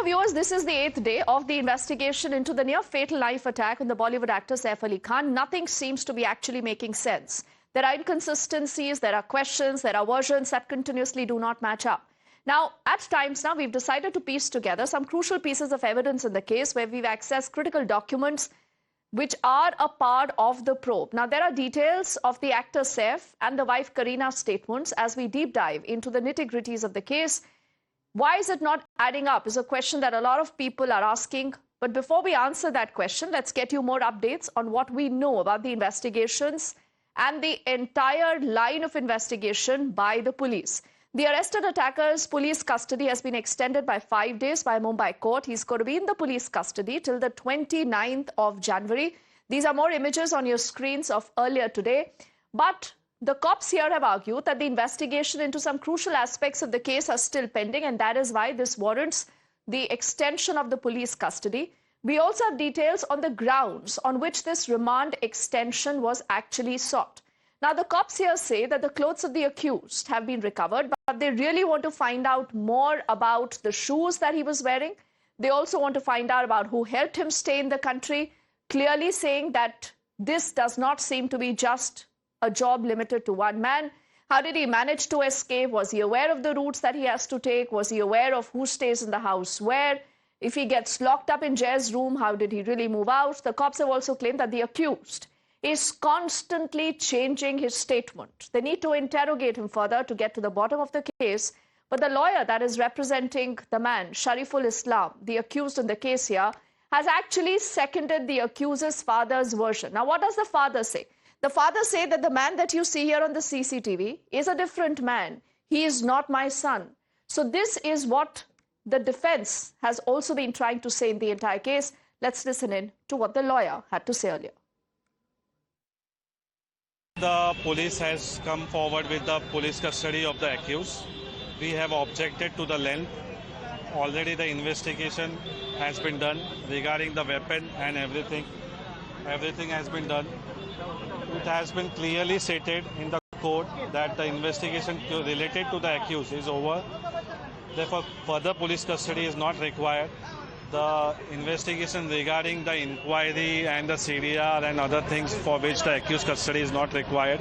viewers, this is the 8th day of the investigation into the near-fatal knife attack on the Bollywood actor Saif Ali Khan. Nothing seems to be actually making sense. There are inconsistencies, there are questions, there are versions that continuously do not match up. Now, at times now, we've decided to piece together some crucial pieces of evidence in the case where we've accessed critical documents which are a part of the probe. Now, there are details of the actor Saif and the wife Kareena's statements as we deep dive into the nitty-gritties of the case. Why is it not adding up is a question that a lot of people are asking. But before we answer that question, let's get you more updates on what we know about the investigations and the entire line of investigation by the police. The arrested attacker's police custody has been extended by 5 days by Mumbai court. He's going to be in the police custody till the 29th of January. These are more images on your screens of earlier today. But the cops here have argued that the investigation into some crucial aspects of the case are still pending, and that is why this warrants the extension of the police custody. We also have details on the grounds on which this remand extension was actually sought. Now, the cops here say that the clothes of the accused have been recovered, but they really want to find out more about the shoes that he was wearing. They also want to find out about who helped him stay in the country, clearly saying that this does not seem to be just a job limited to one man. How did he manage to escape? Was he aware of the routes that he has to take? Was he aware of who stays in the house where? If he gets locked up in Jay's room, how did he really move out? The cops have also claimed that the accused is constantly changing his statement. They need to interrogate him further to get to the bottom of the case. But the lawyer that is representing the man, Shariful Islam, the accused in the case here, has actually seconded the accuser's father's version. Now, what does the father say? The father said that the man that you see here on the CCTV is a different man. He is not my son. So this is what the defense has also been trying to say in the entire case. Let's listen in to what the lawyer had to say earlier. The police has come forward with the police custody of the accused. We have objected to the length. Already the investigation has been done regarding the weapon and everything. Everything has been done. It has been clearly stated in the court that the investigation related to the accused is over. Therefore, further police custody is not required. The investigation regarding the inquiry and the CDR and other things for which the accused custody is not required.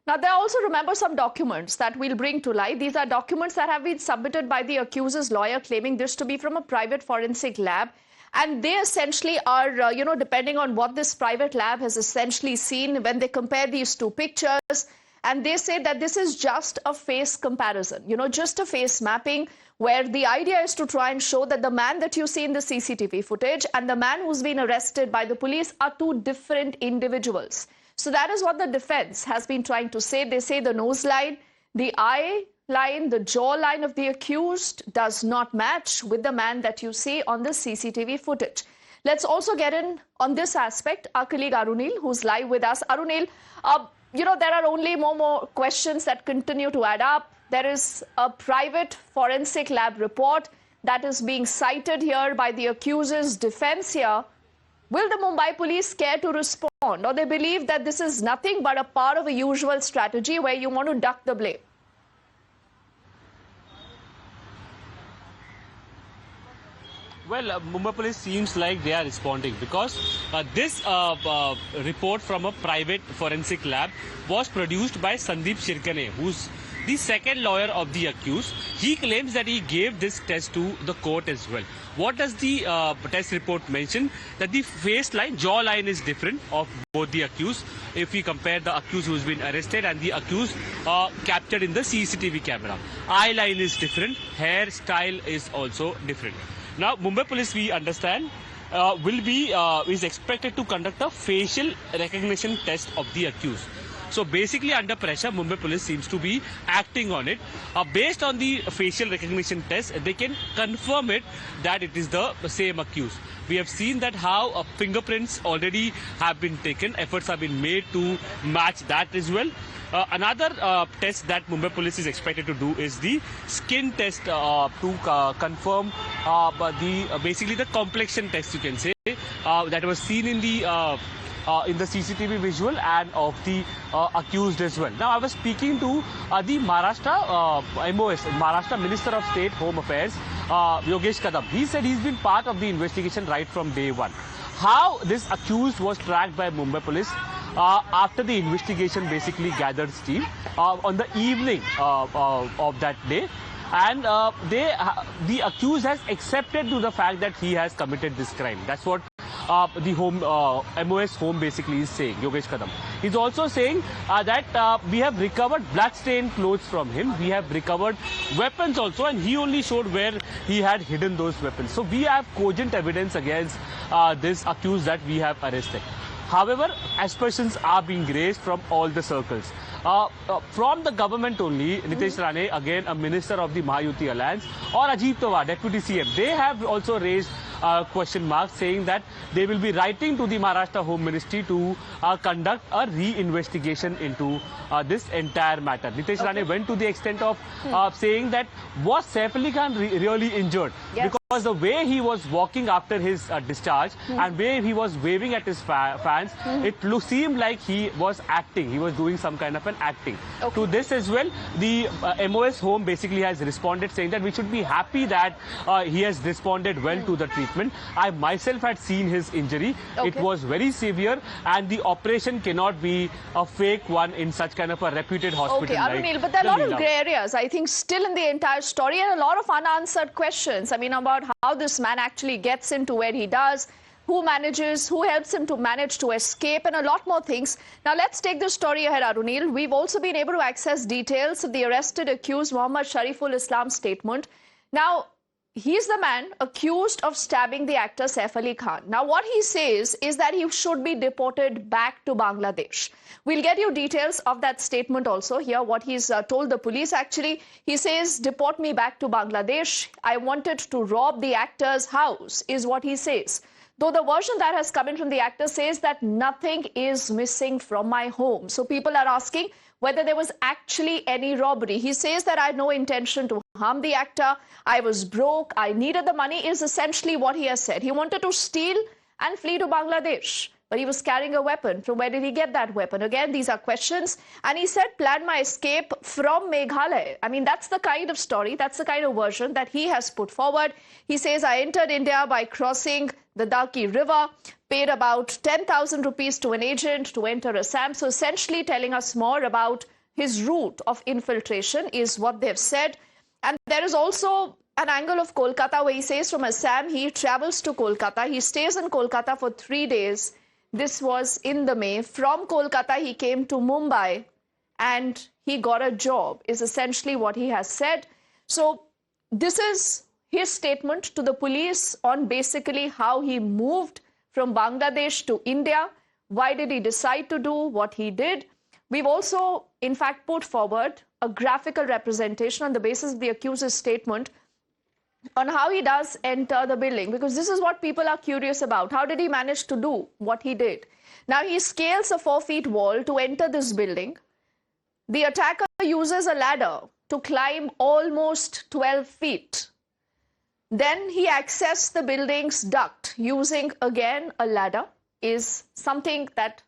Now, there are also, remember, some documents that we'll bring to light. These are documents that have been submitted by the accuser's lawyer, claiming this to be from a private forensic lab. And they essentially are, depending on what this private lab has essentially seen when they compare these two pictures. And they say that this is just a face comparison, just a face mapping, where the idea is to try and show that the man that you see in the CCTV footage and the man who's been arrested by the police are two different individuals. So that is what the defense has been trying to say. They say the nose line, the eye line, the jaw line of the accused does not match with the man that you see on the CCTV footage. Let's also get in on this aspect. Our colleague Arunil, who's live with us. Arunil, there are only more questions that continue to add up. There is a private forensic lab report that is being cited here by the accuser's defense here. Will the Mumbai police care to respond, or they believe that this is nothing but a part of a usual strategy where you want to duck the blame? Well, Mumbai police seems like they are responding because this report from a private forensic lab was produced by Sandeep Shirkane, who's the second lawyer of the accused. He claims that he gave this test to the court as well. What does the test report mention? That the face line, jaw line is different of both the accused. If we compare the accused who's been arrested and the accused captured in the CCTV camera. Eye line is different, hairstyle is also different. Now, Mumbai police, we understand, is expected to conduct a facial recognition test of the accused. So basically, under pressure, Mumbai police seems to be acting on it. Based on the facial recognition test, they can confirm it that it is the same accused. We have seen that how fingerprints already have been taken. Efforts have been made to match that as well. Another test that Mumbai police is expected to do is the skin test to confirm basically the complexion test, you can say, that was seen in the in the CCTV visual and of the accused as well. Now, I was speaking to the Maharashtra MOS, Maharashtra Minister of State Home Affairs, Yogesh Kadam. He said he's been part of the investigation right from day one. How this accused was tracked by Mumbai police after the investigation basically gathered steam on the evening of that day. And the accused has accepted to the fact that he has committed this crime. That's what the MOS home basically is saying, Yogesh Kadam. He's also saying that we have recovered blood-stained clothes from him. We have recovered weapons also, and he only showed where he had hidden those weapons. So we have cogent evidence against this accused that we have arrested. However, aspersions are being raised from all the circles. From the government only, Nitesh Rane, again a minister of the Mahayuti Alliance, or Ajit Pawar, Deputy CM, they have also raised question marks, saying that they will be writing to the Maharashtra Home Ministry to conduct a re-investigation into this entire matter. Nitesh Rane went to the extent of saying that was Saif Ali Khan really injured? Yes. Because the way he was walking after his discharge and way he was waving at his fans, it seemed like he was acting. He was doing some kind of an acting. To this as well, the MOS home basically has responded, saying that we should be happy that he has responded well to the treatment. I myself had seen his injury. It was very severe, and the operation cannot be a fake one in such kind of a reputed hospital. Okay, Arunil, but there are a lot of grey areas, I think, still in the entire story, and a lot of unanswered questions. I mean, about how this man actually gets into where he does, who helps him to manage to escape, and a lot more things. Now, let's take this story ahead, Arunil. We've also been able to access details of the arrested accused Mohammad Shariful Islam's statement. Now, he's the man accused of stabbing the actor Saif Ali Khan. Now, what he says is that he should be deported back to Bangladesh. We'll get you details of that statement also here, what he's told the police actually. He says, deport me back to Bangladesh. I wanted to rob the actor's house, is what he says. Though the version that has come in from the actor says that nothing is missing from my home. So people are asking whether there was actually any robbery. He says that I had no intention to harm the actor. I was broke. I needed the money, is essentially what he has said. He wanted to steal and flee to Bangladesh, but he was carrying a weapon. From where did he get that weapon? Again, these are questions. And he said, plan my escape from Meghalaya. I mean, that's the kind of story, that's the kind of version that he has put forward. He says, I entered India by crossing the Dalki River, paid about 10,000 rupees to an agent to enter Assam. So essentially telling us more about his route of infiltration is what they've said. And there is also an angle of Kolkata where he says from Assam, he travels to Kolkata. He stays in Kolkata for 3 days. This was in the May. From Kolkata, he came to Mumbai and he got a job, is essentially what he has said. So this is his statement to the police on basically how he moved from Bangladesh to India. Why did he decide to do what he did? We've also, in fact, put forward a graphical representation on the basis of the accuser's statement on how he does enter the building, because this is what people are curious about. How did he manage to do what he did? Now, he scales a 4-foot wall to enter this building. The attacker uses a ladder to climb almost 12 feet. Then he accessed the building's duct using, again, a ladder, is something that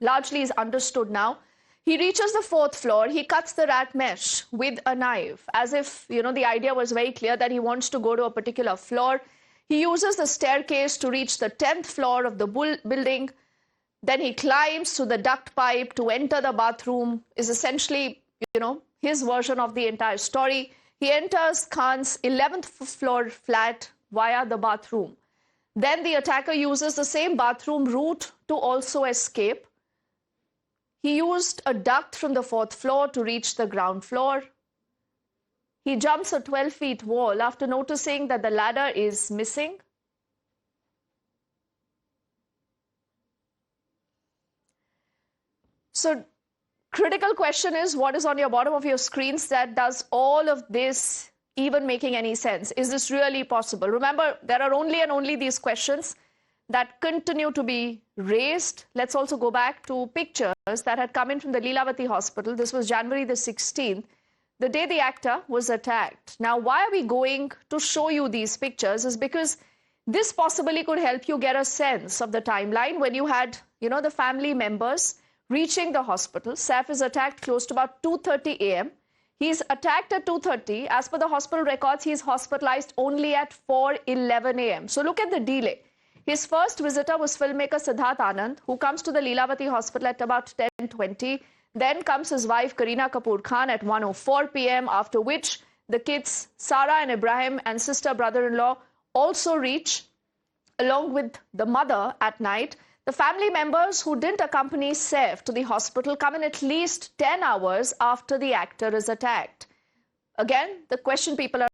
largely is understood now. He reaches the 4th floor. He cuts the rat mesh with a knife, as if, you know, the idea was very clear that he wants to go to a particular floor. He uses the staircase to reach the 10th floor of the building. Then he climbs to the duct pipe to enter the bathroom, is essentially, you know, his version of the entire story. He enters Khan's 11th floor flat via the bathroom. Then the attacker uses the same bathroom route to also escape. He used a duct from the 4th floor to reach the ground floor. He jumps a 12-foot wall after noticing that the ladder is missing. So, critical question is, what is on your bottom of your screens that does all of this even making any sense? Is this really possible? Remember, there are only and only these questions that continue to be raised. Let's also go back to pictures that had come in from the Leelavati hospital. This was January the 16th, the day the actor was attacked. Now, why are we going to show you these pictures is because this possibly could help you get a sense of the timeline when you had the family members reaching the hospital. Saif is attacked close to about 2:30 a.m. He's attacked at 2:30. As per the hospital records, he's hospitalized only at 4:11 a.m. So look at the delay. His first visitor was filmmaker Siddharth Anand, who comes to the Leelavati hospital at about 10:20. Then comes his wife Kareena Kapoor Khan at 1:04 p.m., after which the kids Sara and Ibrahim and sister brother-in-law also reach, along with the mother at night. The family members who didn't accompany Saif to the hospital come in at least 10 hours after the actor is attacked. Again, the question people are